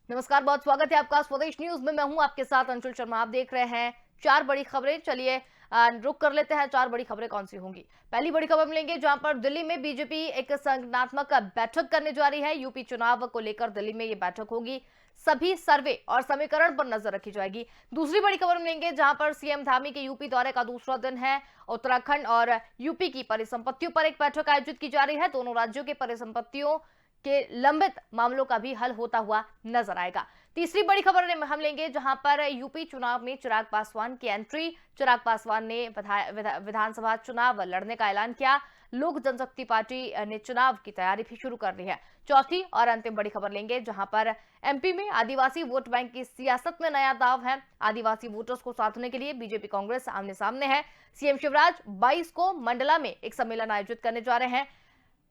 नमस्कार, बहुत स्वागत है आपका स्वदेश न्यूज में। मैं हूं आपके साथ अंशुल शर्मा। आप देख रहे हैं चार बड़ी खबरें। चलिए रुक कर लेते हैं, चार बड़ी खबरें कौन सी होंगी। पहली बड़ी खबर मिलेंगे जहां पर दिल्ली में बीजेपी एक संगठनात्मक बैठक करने जा रही है। यूपी चुनाव को लेकर दिल्ली में ये बैठक होगी। सभी सर्वे और समीकरण पर नजर रखी जाएगी। दूसरी बड़ी खबर मिलेंगे जहां पर सीएम धामी के यूपी दौरे का दूसरा दिन है। उत्तराखंड और यूपी की परिसंपत्तियों पर एक बैठक आयोजित की जा रही है। दोनों राज्यों के परिसंपत्तियों के लंबित मामलों का भी हल होता हुआ नजर आएगा। तीसरी बड़ी खबर हम लेंगे जहां पर यूपी चुनाव में चिराग पासवान की एंट्री। चिराग पासवान ने विधानसभा चुनाव लड़ने का ऐलान किया। लोक जनशक्ति पार्टी ने चुनाव की तैयारी भी शुरू कर दी है। चौथी और अंतिम बड़ी खबर लेंगे जहां पर एमपी में आदिवासी वोट बैंक की सियासत में नया दाव है। आदिवासी वोटर्स को साधने के लिए बीजेपी कांग्रेस आमने सामने है। सीएम शिवराज 22 को मंडला में एक सम्मेलन आयोजित करने जा रहे हैं।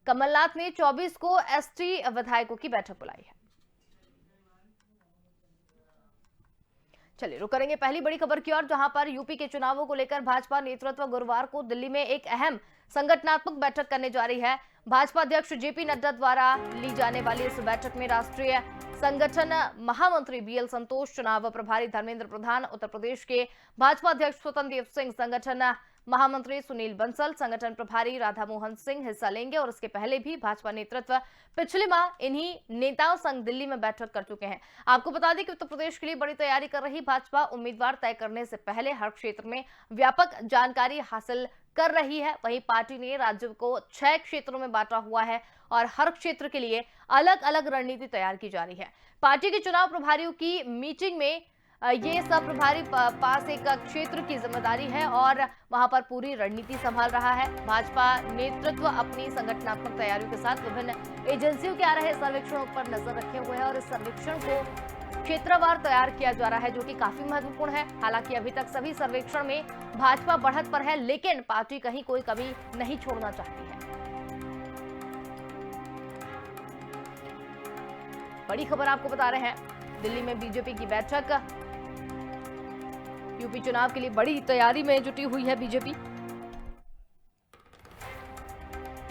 कमलनाथ ने 24 को एसटी विधायकों की बैठक बुलाई है। चलिए रुक करेंगे पहली बड़ी खबर की ओर, जहां पर यूपी के चुनावों को लेकर भाजपा नेतृत्व गुरुवार को दिल्ली में एक अहम संगठनात्मक बैठक करने जा रही है। भाजपा अध्यक्ष जेपी नड्डा द्वारा ली जाने वाली इस बैठक में राष्ट्रीय संगठन महामंत्री बीएल संतोष, चुनाव प्रभारी धर्मेंद्र प्रधान, उत्तर प्रदेश के भाजपा अध्यक्ष स्वतंत्र देव सिंह, संगठन महामंत्री सुनील बंसल, संगठन प्रभारी राधा मोहन सिंह हिस्सा लेंगे। और इसके पहले भी भाजपा नेतृत्व पिछले माह इन्हीं नेताओं संग दिल्ली में बैठक कर चुके हैं। आपको बता दें कि उत्तर प्रदेश के लिए बड़ी तैयारी कर रही भाजपा उम्मीदवार तय करने से पहले हर क्षेत्र में व्यापक जानकारी हासिल कर रही है। वहीं पार्टी ने राज्य को 6 क्षेत्रों में बांटा हुआ है और हर क्षेत्र के लिए अलग अलग रणनीति तैयार की जा रही है। पार्टी के चुनाव प्रभारियों की मीटिंग में ये सब प्रभारी पास एक क्षेत्र की जिम्मेदारी है और वहां पर पूरी रणनीति संभाल रहा है। भाजपा नेतृत्व अपनी संगठनात्मक तैयारियों के साथ विभिन्न एजेंसियों के आ रहे सर्वेक्षणों पर नजर रखे हुए हैं और इस सर्वेक्षण को क्षेत्रवार तैयार किया जा रहा है, जो कि काफी महत्वपूर्ण है। हालांकि अभी तक सभी सर्वेक्षण में भाजपा बढ़त पर है, लेकिन पार्टी कहीं कोई कमी नहीं छोड़ना चाहती है। बड़ी खबर आपको बता रहे हैं, दिल्ली में बीजेपी की बैठक। यूपी चुनाव के लिए बड़ी तैयारी में जुटी हुई है बीजेपी।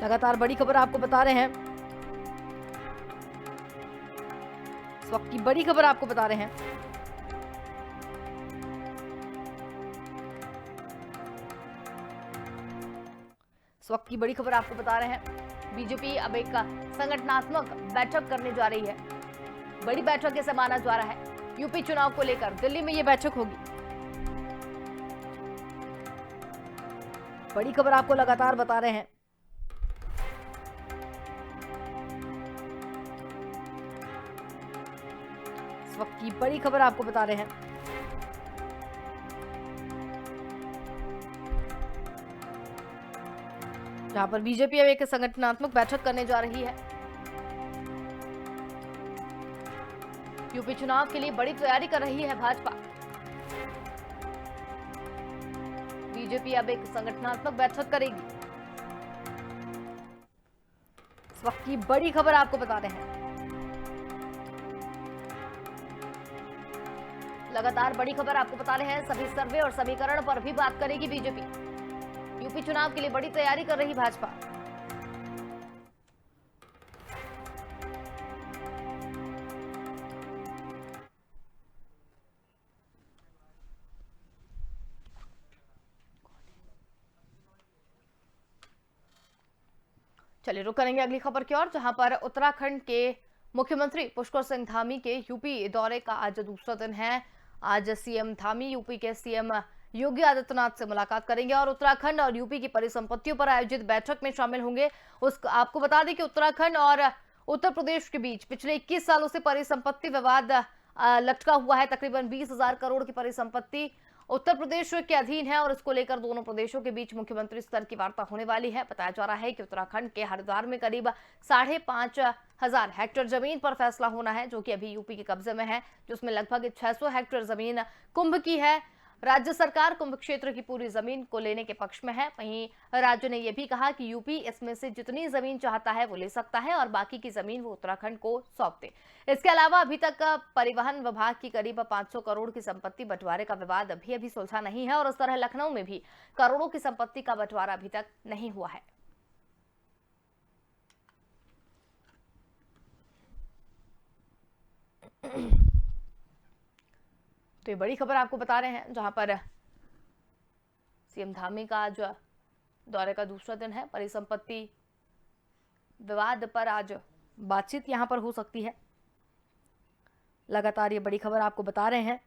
लगातार बड़ी खबर आपको बता रहे हैं। इस वक्त की बड़ी खबर आपको बता रहे हैं। इस वक्त की बड़ी खबर आपको बता रहे हैं, बीजेपी अब एक संगठनात्मक बैठक करने जा रही है। बड़ी बैठक जैसे माना जा रहा है। यूपी चुनाव को लेकर दिल्ली में यह बैठक होगी। बड़ी खबर आपको लगातार बता रहे हैं। इस वक्त की बड़ी खबर आपको बता रहे हैं। जहां पर बीजेपी अब एक संगठनात्मक बैठक करने जा रही है। यूपी चुनाव के लिए बड़ी तैयारी कर रही है भाजपा। बीजेपी अब एक संगठनात्मक बैठक करेगी। इस वक्त की बड़ी खबर आपको बता रहे हैं। लगातार बड़ी खबर आपको बता रहे हैं। सभी सर्वे और समीकरण पर भी बात करेगी बीजेपी। यूपी चुनाव के लिए बड़ी तैयारी कर रही भाजपा। चलिए रुक करेंगे अगली खबर की ओर, जहां पर उत्तराखंड के मुख्यमंत्री पुष्कर सिंह धामी के यूपी दौरे का आज दूसरा दिन है। आज सीएम धामी यूपी के सीएम योगी आदित्यनाथ से मुलाकात करेंगे और उत्तराखंड और यूपी की परिसंपत्तियों पर आयोजित बैठक में शामिल होंगे। आपको बता दें कि उत्तराखंड और उत्तर प्रदेश के बीच पिछले 21 सालों से परिसंपत्ति विवाद लटका हुआ है। तकरीबन 20,000 करोड़ की परिसंपत्ति उत्तर प्रदेश के अधीन है और इसको लेकर दोनों प्रदेशों के बीच मुख्यमंत्री स्तर की वार्ता होने वाली है। बताया जा रहा है कि उत्तराखंड के हरिद्वार में करीब 5,500 हेक्टेयर जमीन पर फैसला होना है, जो कि अभी यूपी के कब्जे में है, जिसमें लगभग 600 हेक्टेयर जमीन कुंभ की है। राज्य सरकार कुंभ क्षेत्र की पूरी जमीन को लेने के पक्ष में है। वहीं राज्य ने यह भी कहा कि यूपी इसमें से जितनी जमीन चाहता है वो ले सकता है और बाकी की जमीन वो उत्तराखंड को सौंप दे। इसके अलावा अभी तक परिवहन विभाग की करीब 500 करोड़ की संपत्ति बंटवारे का विवाद अभी सुलझा नहीं है और इस तरह लखनऊ में भी करोड़ों की संपत्ति का बंटवारा अभी तक नहीं हुआ है। तो ये बड़ी खबर आपको बता रहे हैं, जहां पर सीएम धामी का आज दौरे का दूसरा दिन है। परिसंपत्ति विवाद पर आज बातचीत यहां पर हो सकती है। लगातार ये बड़ी खबर आपको बता रहे हैं,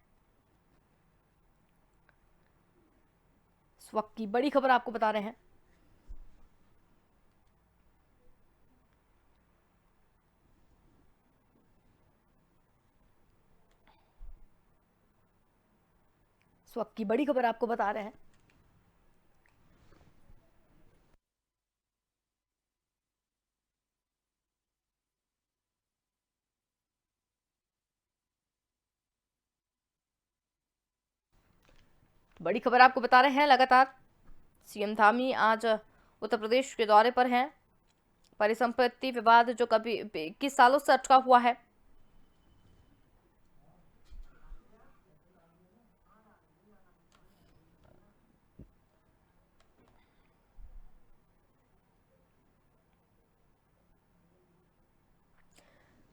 इस वक्त की बड़ी खबर आपको बता रहे हैं। इस वक्त की बड़ी खबर आपको बता रहे हैं। बड़ी खबर आपको बता रहे हैं, लगातार सीएम धामी आज उत्तर प्रदेश के दौरे पर हैं। परिसंपत्ति विवाद जो कभी 21 सालों से अटका हुआ है,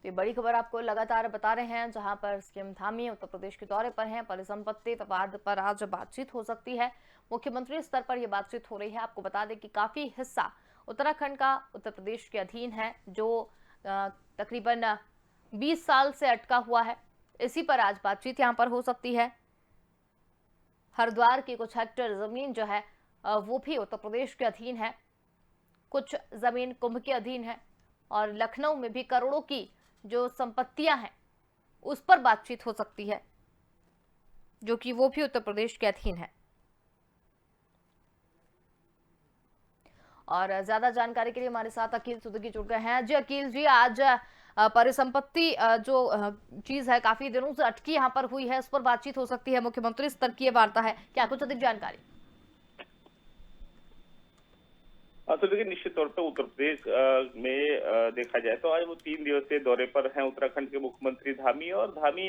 तो ये बड़ी खबर आपको लगातार बता रहे हैं, जहां पर सीएम धामी उत्तर प्रदेश के दौरे पर हैं। परिसंपत्ति विवाद पर आज बातचीत हो सकती है। मुख्यमंत्री स्तर पर यह बातचीत हो रही है। आपको बता दें कि काफी हिस्सा उत्तराखंड का उत्तर प्रदेश के अधीन है, जो तकरीबन 20 साल से अटका हुआ है। इसी पर आज बातचीत यहां पर हो सकती है। हरिद्वार की कुछ हेक्टेयर जमीन जो है वो भी उत्तर प्रदेश के अधीन है, कुछ जमीन कुंभ के अधीन है, और लखनऊ में भी करोड़ों की जो संपत्तियां हैं उस पर बातचीत हो सकती है, जो कि वो भी उत्तर प्रदेश के अधीन है। और ज्यादा जानकारी के लिए हमारे साथ अकील सुदगी जुड़ गए हैं। जी अकील जी, आज परिसंपत्ति जो चीज है काफी दिनों से अटकी यहाँ पर हुई है, उस पर बातचीत हो सकती है। मुख्यमंत्री स्तर की वार्ता है, क्या कुछ अधिक जानकारी? तो देखिए, निश्चित तौर पे उत्तर प्रदेश में देखा जाए तो आज वो 3 दिवसीय दौरे पर हैं उत्तराखंड के मुख्यमंत्री धामी। और धामी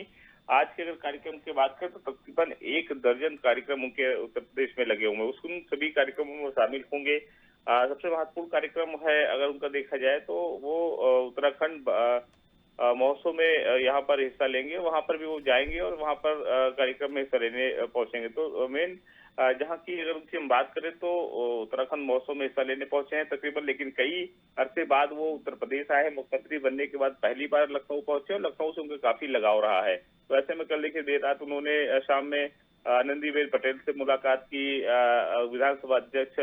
आज के अगर कार्यक्रम की बात करें तो तकरीबन 1 दर्जन कार्यक्रम उनके उत्तर प्रदेश में लगे हुए हैं। उन सभी कार्यक्रमों में शामिल होंगे। सबसे महत्वपूर्ण कार्यक्रम है अगर उनका देखा जाए तो वो उत्तराखंड महोत्सव में यहाँ पर हिस्सा लेंगे। वहां पर भी वो जाएंगे और वहां पर कार्यक्रम में हिस्सा लेने पहुंचेंगे। तो मेन जहाँ की अगर उनकी हम बात करें तो उत्तराखंड महोत्सव में हिस्सा लेने पहुंचे हैं तकरीबन, लेकिन कई अरसे बाद वो उत्तर प्रदेश आए हैं। मुख्यमंत्री बनने के बाद पहली बार लखनऊ पहुंचे और लखनऊ से उनका काफी लगाव रहा है। तो ऐसे में कल देखिए देर रात उन्होंने शाम में आनंदीबेन पटेल से मुलाकात की, विधानसभा अध्यक्ष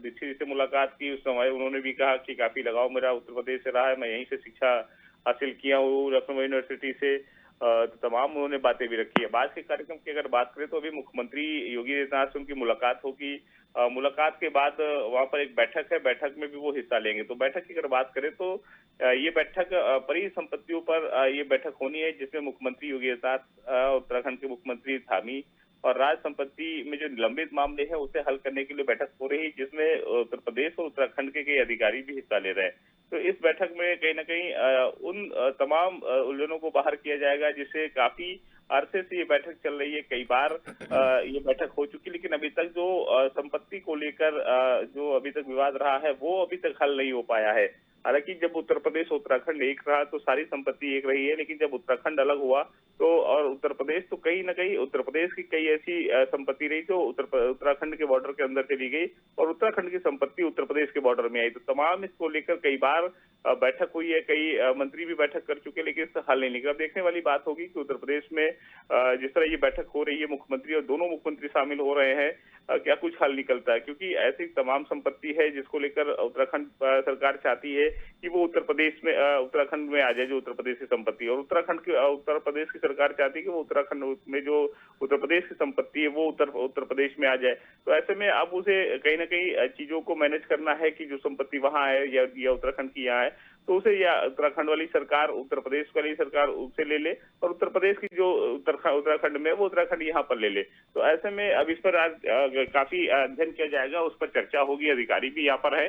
दीक्षित जी से मुलाकात की। उस समय उन्होंने भी कहा कि काफी लगाव मेरा उत्तर प्रदेश से रहा है, मैं यहीं से शिक्षा हासिल किया हूँ लखनऊ यूनिवर्सिटी से। तमाम उन्होंने बातें भी रखी है। बाद के कार्यक्रम की अगर बात करें तो अभी मुख्यमंत्री योगी आदित्यनाथ से उनकी मुलाकात होगी। मुलाकात के बाद वहां पर एक बैठक है, बैठक में भी वो हिस्सा लेंगे। तो बैठक की अगर बात करें तो ये बैठक परिसंपत्तियों पर ये बैठक होनी है, जिसमें मुख्यमंत्री योगी आदित्यनाथ, उत्तराखंड के मुख्यमंत्री धामी और राज संपत्ति में जो निलंबित मामले हैं उसे हल करने के लिए बैठक हो रही है, जिसमें उत्तर प्रदेश और उत्तराखंड के कई अधिकारी भी हिस्सा ले रहे हैं। तो इस बैठक में कहीं ना कहीं उन तमाम उलझनों को बाहर किया जाएगा, जिससे काफी अरसे से ये बैठक चल रही है। कई बार ये बैठक हो चुकी, लेकिन अभी तक जो संपत्ति को लेकर जो अभी तक विवाद रहा है वो अभी तक हल नहीं हो पाया है। हालांकि जब उत्तर प्रदेश उत्तराखंड एक रहा तो सारी संपत्ति एक रही है, लेकिन जब उत्तराखंड अलग हुआ तो और उत्तर प्रदेश, तो कहीं ना कहीं उत्तर प्रदेश की कई ऐसी संपत्ति रही जो उत्तराखंड के बॉर्डर के अंदर चली गई और उत्तराखंड की संपत्ति उत्तर प्रदेश के बॉर्डर में आई। तो तमाम इसको लेकर कई बार बैठक हुई है, कई मंत्री भी बैठक कर चुके, लेकिन इससे हल नहीं निकला। देखने वाली बात होगी कि उत्तर प्रदेश में जिस तरह ये बैठक हो रही है, मुख्यमंत्री और दोनों मुख्यमंत्री शामिल हो रहे हैं, क्या कुछ हल निकलता है। क्योंकि ऐसी तमाम संपत्ति है जिसको लेकर उत्तराखंड सरकार चाहती है कि वो उत्तर प्रदेश में उत्तराखंड में आ जाए, जो उत्तर प्रदेश की संपत्ति, और उत्तर प्रदेश की सरकार चाहती है कि वो उत्तराखंड में जो उत्तर प्रदेश की संपत्ति है वो उत्तर प्रदेश में आ जाए। तो ऐसे में अब उसे कहीं ना कहीं चीजों को मैनेज करना है कि जो संपत्ति वहां है या उत्तराखंड की यहाँ है, तो उसे या उत्तराखंड वाली सरकार उत्तर प्रदेश वाली सरकार उसे ले ले, और उत्तर प्रदेश की जो उत्तराखंड में वो उत्तराखंड यहाँ पर ले ले। तो ऐसे में अब इस पर आज काफी अध्ययन किया जाएगा, उस पर चर्चा होगी। अधिकारी भी यहाँ पर है,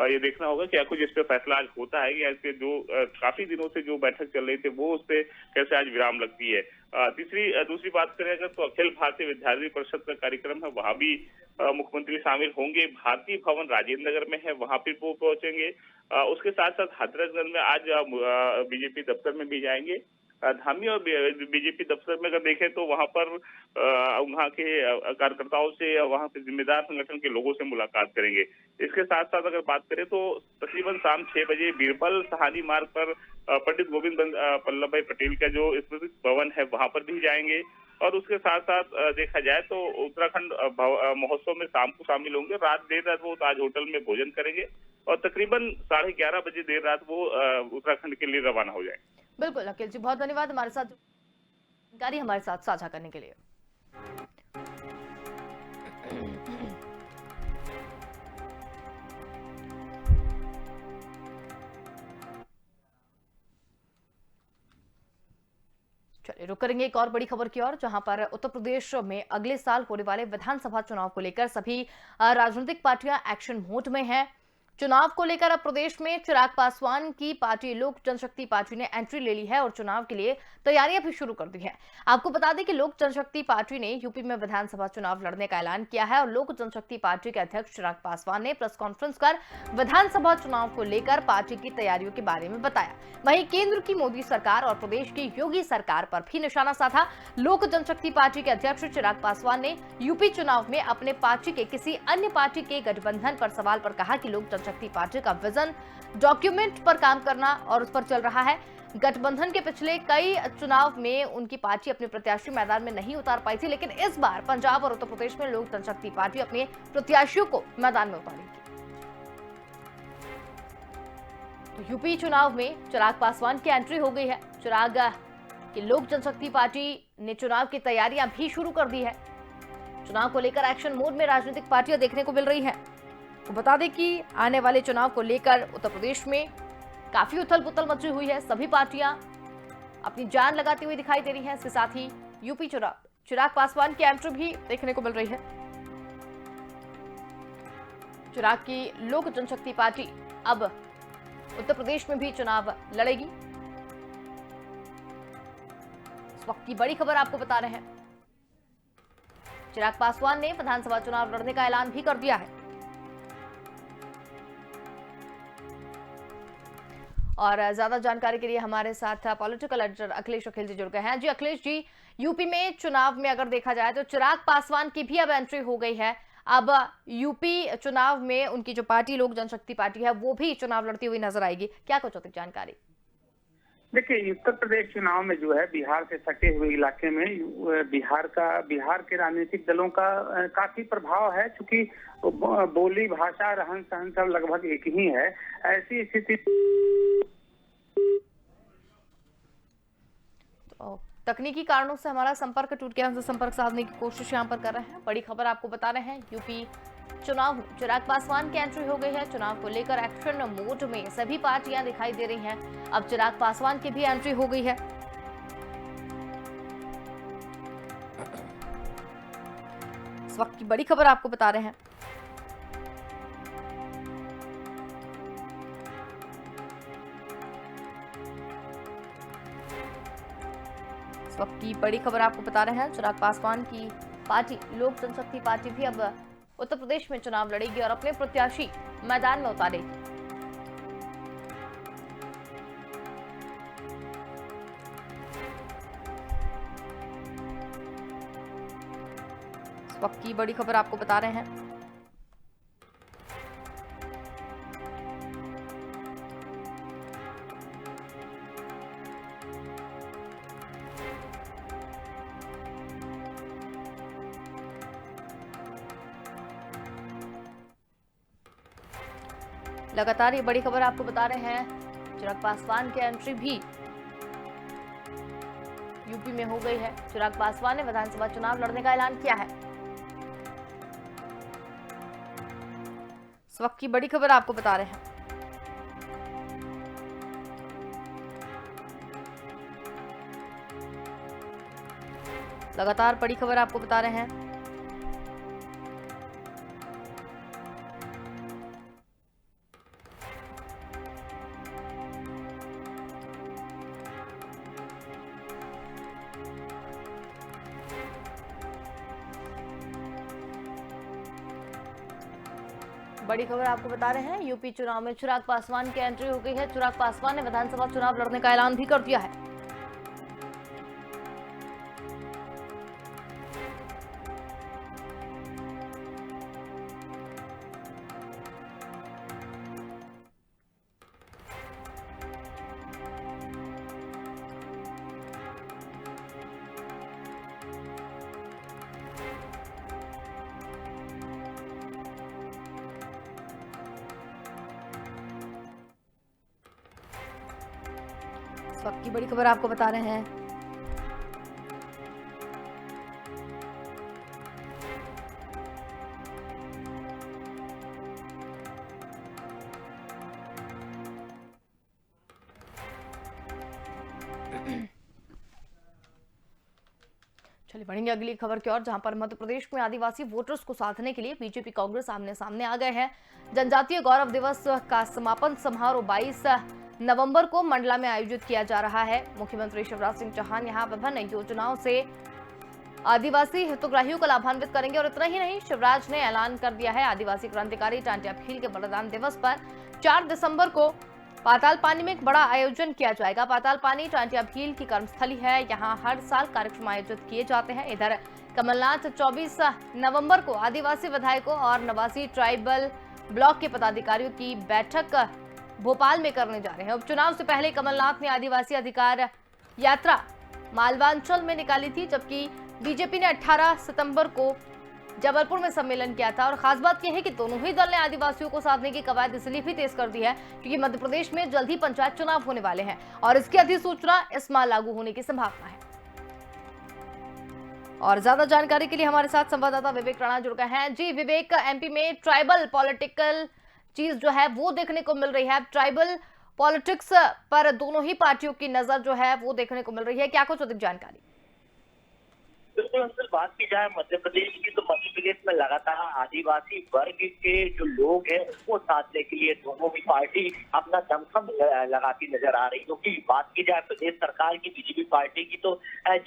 ये देखना होगा क्या कुछ इस पे फैसला आज होता है या इस पे जो काफी दिनों से जो बैठक चल रही थी वो उस पे कैसे आज विराम लगती है। दूसरी बात करें अगर तो अखिल भारतीय विद्यार्थी परिषद का कार्यक्रम है, वहां भी मुख्यमंत्री शामिल होंगे। भारतीय भवन राजेंद्र नगर में है, वहां पर वो पहुंचेंगे। उसके साथ साथ हजरतगंज में आज बीजेपी दफ्तर में भी जाएंगे। धामी और बीजेपी दफ्तर में अगर देखें तो वहां पर वहां के कार्यकर्ताओं से या वहां के जिम्मेदार संगठन के लोगों से मुलाकात करेंगे। इसके साथ साथ अगर बात करें तो तकरीबन शाम 6 बजे बीरबल सहानी मार्ग पर पंडित गोविंद वल्लभ भाई पटेल का जो स्मृति भवन है वहां पर भी जाएंगे। और उसके साथ साथ देखा जाए तो उत्तराखंड महोत्सव में शाम को शामिल होंगे। देर रात वो ताज होटल में भोजन करेंगे और तकरीबन 11:30 बजे देर रात वो उत्तराखंड के लिए रवाना हो जाएंगे। बिल्कुल अखिल जी, बहुत धन्यवाद हमारे साथ जानकारी हमारे साथ साझा करने के लिए। चलिए रुक करेंगे एक और बड़ी खबर की ओर, जहां पर उत्तर प्रदेश में अगले साल होने वाले विधानसभा चुनाव को लेकर सभी राजनीतिक पार्टियां एक्शन मोड में हैं। चुनाव को लेकर अब प्रदेश में चिराग पासवान की पार्टी लोक जनशक्ति पार्टी ने एंट्री ले ली है और चुनाव के लिए तैयारियां भी शुरू कर दी हैं। आपको बता दें कि लोक जनशक्ति पार्टी ने यूपी में विधानसभा चुनाव लड़ने का ऐलान किया है और लोक जनशक्ति पार्टी के अध्यक्ष चिराग पासवान ने प्रेस कॉन्फ्रेंस कर विधानसभा चुनाव को लेकर पार्टी की तैयारियों के बारे में बताया। वहीं केंद्र की मोदी सरकार और प्रदेश की योगी सरकार पर भी निशाना साधा। लोक जनशक्ति पार्टी के अध्यक्ष चिराग पासवान ने यूपी चुनाव में अपने पार्टी के किसी अन्य पार्टी के गठबंधन पर सवाल पर कहा कि लोक जनशक्ति पार्टी का विजन डॉक्यूमेंट पर काम करना और उस पर चल रहा है। गठबंधन के पिछले कई चुनाव में उनकी पार्टी अपने प्रत्याशी मैदान में नहीं उतार पाई थी, लेकिन इस बार पंजाब और उत्तर प्रदेश में लोक जनशक्ति पार्टी अपने प्रत्याशियों को मैदान में उतारेगी। तो यूपी चुनाव में चिराग पासवान की एंट्री हो गई है। चिराग की लोक जनशक्ति पार्टी ने चुनाव की तैयारियां भी शुरू कर दी है। चुनाव को लेकर एक्शन मोड में राजनीतिक पार्टियां देखने को मिल रही हैं। तो बता दें कि आने वाले चुनाव को लेकर उत्तर प्रदेश में काफी उथल पुथल मची हुई है। सभी पार्टियां अपनी जान लगाती हुई दिखाई दे रही हैं। इसके साथ ही यूपी चुनाव चिराग पासवान की एंट्री भी देखने को मिल रही है। चिराग की लोक जनशक्ति पार्टी अब उत्तर प्रदेश में भी चुनाव लड़ेगी। इस वक्त की बड़ी खबर आपको बता रहे हैं, चिराग पासवान ने विधानसभा चुनाव लड़ने का ऐलान भी कर दिया है। और ज्यादा जानकारी के लिए हमारे साथ पॉलिटिकल एडिटर अखिलेश जी जुड़ गए हैं। जी अखिलेश जी, यूपी में चुनाव में अगर देखा जाए तो चिराग पासवान की भी अब एंट्री हो गई है। अब यूपी चुनाव में उनकी जो पार्टी लोक जनशक्ति पार्टी है वो भी चुनाव लड़ती हुई नजर आएगी, क्या कुछ अधिक जानकारी? देखिए, उत्तर प्रदेश चुनाव में जो है बिहार से सटे हुए इलाके में बिहार के राजनीतिक दलों का काफी प्रभाव है, क्योंकि बोली भाषा रहन सहन सब लगभग एक ही है। ऐसी स्थिति तो तकनीकी कारणों से हमारा संपर्क टूट गया, हमसे संपर्क साधने की कोशिश यहाँ पर कर रहे हैं। बड़ी खबर आपको बता रहे हैं, यूपी चुनाव में चिराग पासवान की एंट्री हो गई है। चुनाव को लेकर एक्शन मोड में सभी पार्टियां दिखाई दे रही हैं। अब चिराग पासवान की भी एंट्री हो गई है। इस वक्त की बड़ी खबर आपको बता रहे हैं। इस वक्त की बड़ी खबर आपको बता रहे हैं, चिराग पासवान की पार्टी लोक जनशक्ति पार्टी भी अब उत्तर प्रदेश में चुनाव लड़ेगी और अपने प्रत्याशी मैदान में उतारेगी। इस वक्त की बड़ी खबर आपको बता रहे हैं। लगातार ये बड़ी खबर आपको बता रहे हैं, चिराग पासवान की एंट्री भी यूपी में हो गई है। चिराग पासवान ने विधानसभा चुनाव लड़ने का ऐलान किया है। इस वक्त की बड़ी खबर आपको बता रहे हैं। लगातार बड़ी खबर आपको बता रहे हैं। बड़ी खबर आपको बता रहे हैं, यूपी चुनाव में चिराग पासवान की एंट्री हो गई है। चिराग पासवान ने विधानसभा चुनाव लड़ने का ऐलान भी कर दिया है। वक्त की बड़ी खबर आपको बता रहे हैं। चलिए बढ़ेंगे अगली खबर की ओर, जहां पर मध्य प्रदेश में आदिवासी वोटर्स को साधने के लिए बीजेपी कांग्रेस आमने सामने आ गए हैं। जनजातीय गौरव दिवस का समापन समारोह 22 नवंबर को मंडला में आयोजित किया जा रहा है। मुख्यमंत्री शिवराज सिंह चौहान यहां विभिन्न योजनाओं से आदिवासी हितग्राहियों को लाभान्वित करेंगे। और इतना ही नहीं, शिवराज ने ऐलान कर दिया है आदिवासी क्रांतिकारी टांटिया भील के बलिदान दिवस पर 4 दिसंबर को पाताल पानी में एक बड़ा आयोजन किया जाएगा। पाताल पानी टांटिया भील की कर्मस्थली है, यहाँ हर साल कार्यक्रम आयोजित किए जाते हैं। इधर कमलनाथ 24 नवंबर को आदिवासी विधायकों और नवासी ट्राइबल ब्लॉक के पदाधिकारियों की बैठक भोपाल में करने जा रहे हैं। उपचुनाव से पहले कमलनाथ ने आदिवासी अधिकार यात्रा मालवांचल में निकाली थी, जबकि बीजेपी ने 18 सितंबर को जबलपुर में सम्मेलन किया था। और खास बात यह है कि दोनों ही दल ने आदिवासियों को साधने की कवायद इसलिए भी तेज कर दी है क्योंकि मध्य प्रदेश में जल्द ही पंचायत चुनाव होने वाले हैं और इसकी अधिसूचना इस माह लागू होने की संभावना है। और ज्यादा जानकारी के लिए हमारे साथ संवाददाता विवेक राणा जुड़ गए हैं। जी विवेक, एमपी में ट्राइबल पॉलिटिकल चीज जो है वो देखने को मिल रही है। ट्राइबल पॉलिटिक्स पर दोनों ही पार्टियों की नजर जो है वो देखने को मिल रही है, क्या कुछ अधिक जानकारी? बिल्कुल अंकल, बात की जाए मध्य प्रदेश की तो मध्य प्रदेश में लगातार आदिवासी वर्ग के जो लोग हैं उनको साधने के लिए दोनों ही पार्टी अपना दमखम लगाती नजर आ रही। क्योंकि बात की जाए प्रदेश सरकार की बीजेपी पार्टी की तो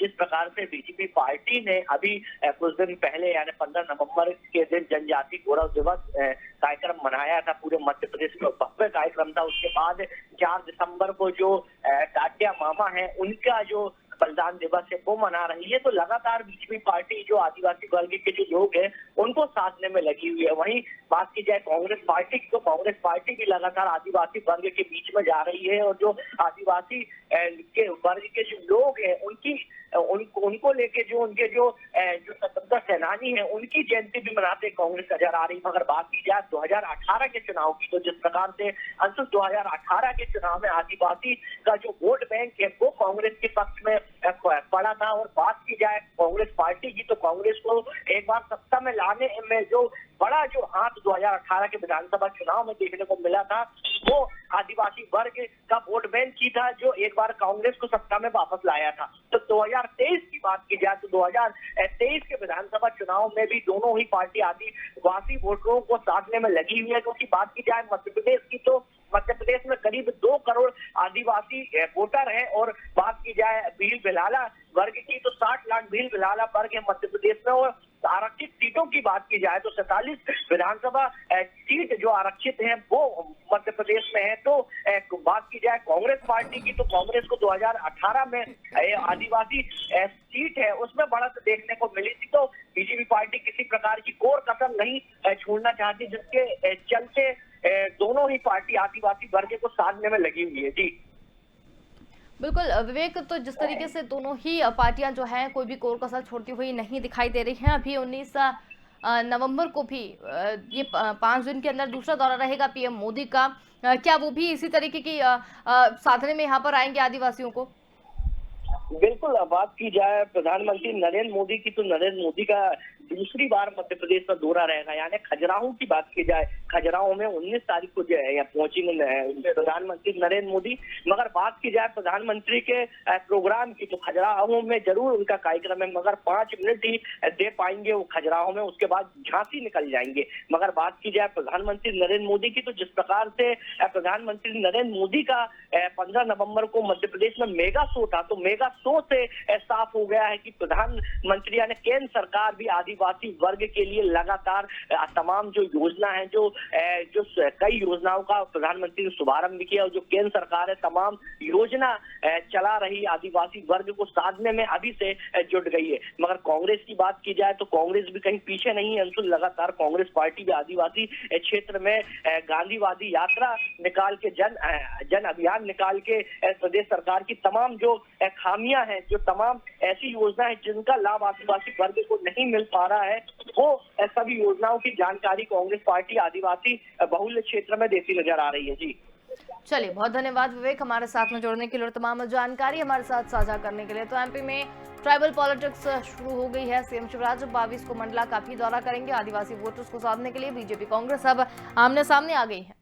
जिस प्रकार से बीजेपी पार्टी ने अभी कुछ दिन पहले यानी 15 नवंबर के दिन जनजाति गौरव दिवस कार्यक्रम मनाया था, पूरे मध्य प्रदेश में भव्य कार्यक्रम था। उसके बाद 4 दिसंबर को जो टाटिया मामा है उनका जो बलिदान दिवस है वो मना रही है। तो लगातार बीजेपी पार्टी जो आदिवासी वर्ग के जो लोग हैं उनको साधने में लगी हुई है। वहीं बात की जाए कांग्रेस पार्टी की तो कांग्रेस पार्टी भी लगातार आदिवासी वर्ग के बीच में जा रही है और जो आदिवासी के वर्ग के जो लोग हैं उनको लेके जो उनके जो स्वतंत्रता सेनानी है उनकी जयंती भी मनाते कांग्रेस नजर आ रही। मगर बात की जाए 2018 के चुनाव की तो जिस प्रकार से अंशुल 2018 के चुनाव में आदिवासी का जो वोट बैंक है वो कांग्रेस के पक्ष में पड़ा था। और बात की जाए कांग्रेस पार्टी की तो कांग्रेस को एक बार सत्ता में लाने में जो बड़ा जो हाथ 2018 के विधानसभा चुनाव में देखने को मिला था वो आदिवासी वर्ग का वोट बैंक ही था जो एक बार कांग्रेस को सत्ता में वापस लाया था। तो 2023 की बात की जाए तो 2023 के विधानसभा चुनाव में भी दोनों ही पार्टी आदिवासी वोटरों को साधने में लगी हुई है। क्योंकि बात की जाए मध्य प्रदेश की तो मध्य प्रदेश में करीब 2 करोड़ आदिवासी वोटर हैं और बात की जाए भील भिलाला वर्ग की तो 60 लाख भील भिलाला वर्ग है मध्य प्रदेश में। और आरक्षित सीटों की बात की जाए तो 47 विधानसभा सीट जो आरक्षित हैं वो मध्य प्रदेश में है। तो बात की जाए कांग्रेस पार्टी की तो कांग्रेस को 2018 में आदिवासी सीट है उसमें बढ़त देखने को मिली थी। तो बीजेपी पार्टी किसी प्रकार की कोर कसर नहीं छोड़ना चाहती, जिसके चलते दोनों ही पार्टी आदिवासी वर्ग को साधने में लगी हुई है। जी बिल्कुल विवेक, तो जिस तरीके से दोनों ही पार्टियां जो हैं कोई भी कोर कसर छोड़ती हुई नहीं दिखाई दे रही हैं। अभी 19 नवंबर को भी ये 5 दिन के अंदर दूसरा दौरा रहेगा पीएम मोदी का, क्या वो भी इसी तरीके की साधने में यहाँ पर आएंगे आदिवासियों को? बिल्कुल, बात की जाए प्रधानमंत्री नरेंद्र मोदी की तो नरेंद्र मोदी का दूसरी बार मध्य प्रदेश का दौरा रहेगा। यानी खजुराहो की बात की जाए, खजुराहो में 19 तारीख को जो है यहाँ पहुंचेंगे प्रधानमंत्री नरेंद्र मोदी। मगर बात की जाए प्रधानमंत्री के प्रोग्राम की तो खजुराहो में जरूर उनका कार्यक्रम है, मगर 5 मिनट ही दे पाएंगे वो खजुराहो में, उसके बाद झांसी निकल जाएंगे। मगर बात की जाए प्रधानमंत्री नरेंद्र मोदी की तो जिस प्रकार से प्रधानमंत्री नरेंद्र मोदी का 15 नवंबर को मध्य प्रदेश में मेगा शो था, तो मेगा शो से साफ हो गया है कि प्रधानमंत्री यानी केंद्र सरकार भी आदिवासी वर्ग के लिए लगातार तमाम जो योजना है जो कई योजनाओं का प्रधानमंत्री ने शुभारंभ किया और जो केंद्र सरकार है तमाम योजना चला रही आदिवासी वर्ग को साधने में अभी से जुट गई है। मगर कांग्रेस की बात की जाए तो कांग्रेस भी कहीं पीछे नहीं है अंशुल, लगातार कांग्रेस पार्टी भी आदिवासी क्षेत्र में गांधीवादी यात्रा निकाल के जन अभियान निकाल के प्रदेश सरकार की तमाम जो खामियां हैं, जो तमाम ऐसी योजना है जिनका लाभ आदिवासी वर्ग को नहीं मिल पा रहा है, वो सभी योजनाओं की जानकारी कांग्रेस पार्टी आदिवासी बहुल्य क्षेत्र में देती नजर आ रही है। जी चलिए, बहुत धन्यवाद विवेक, हमारे साथ में जुड़ने के लिए और तमाम जानकारी हमारे साथ साझा करने के लिए। तो एमपी में ट्राइबल पॉलिटिक्स शुरू हो गई है। सीएम शिवराज 22 को मंडला का भी दौरा करेंगे। आदिवासी वोटर्स को साधने के लिए बीजेपी कांग्रेस अब आमने सामने आ गई है।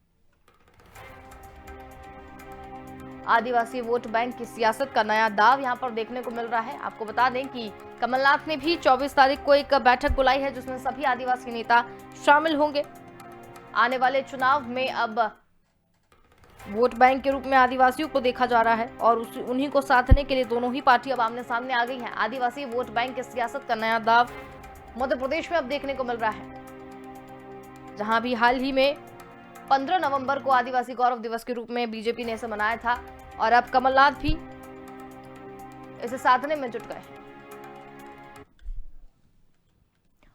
आदिवासी वोट बैंक की सियासत का नया दाव यहां पर देखने को मिल रहा है। आपको बता दें कि कमलनाथ ने भी 24 तारीख को एक बैठक बुलाई है जिसमें सभी आदिवासी नेता शामिल होंगे। आने वाले चुनाव में अब वोट बैंक के रूप में आदिवासियों को देखा जा रहा है और उन्हीं को साधने के लिए दोनों ही पार्टी अब आमने सामने आ गई हैं। आदिवासी वोट बैंक की सियासत का नया दाव मध्य प्रदेश में अब देखने को मिल रहा है, जहां भी हाल ही में 15 नवंबर को आदिवासी गौरव दिवस के रूप में बीजेपी ने इसे मनाया था और अब कमलनाथ भी इसे साधने में जुट गए हैं।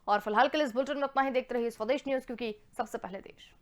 और फिलहाल के लिए इस बुलेटिन में उतना ही। देखते रहिए स्वदेश न्यूज, क्योंकि सबसे पहले देश।